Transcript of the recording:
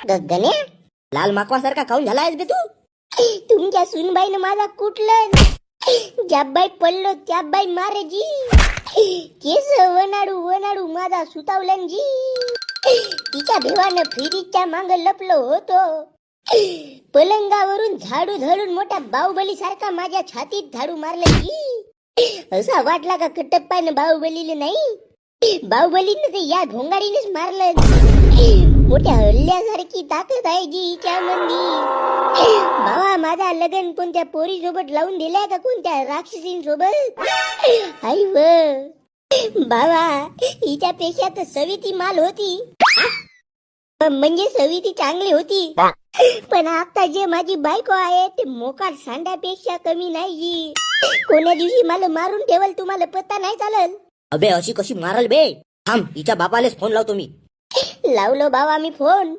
गगन्या, लाल माकवासारखा खाऊन झाला आहेस बे तू. तुमच्या सुनबाईनं माझा कुठलं ज्याबाई पडलो त्याबाई मारे जी. केस वनाडू वनाडू माझा सुतावलन जी. तिच्या भेवानं फ्रीजच्या मांग लपलो होतो. पलंगावरून झाडू धरून मोठ्या बाहुबली सारखा माझ्या छातीत झाडू मारलं जी. असा वाटला का कटप्पानं बाहुबलीला नाही, बाहुबलीनं ते या घोंगाडीनेच मारलं. मोठ्या हल्ल्यासारखी ताकद आहे जी हिच्या मंदी. बाबा, माझा लग्न कोणत्या पोरी सोबत लावून दिलाय का कोणत्या राक्षसींसोबत? आई व बाबा, हिच्यापेक्षा तर सविती माल होती. म्हणजे सविती चांगली होती, पण आता जे माझी बायको आहे ते मोकाट सांड्यापेक्षा कमी नाही जी. कोण्या दिवशी मला मारून ठेवल तुम्हाला पत्ता नाही चालल. अबे अशी कशी मारल बे? थांब, हिच्या बापालेच फोन लावतो मी. लावलो बाबा मी फोन.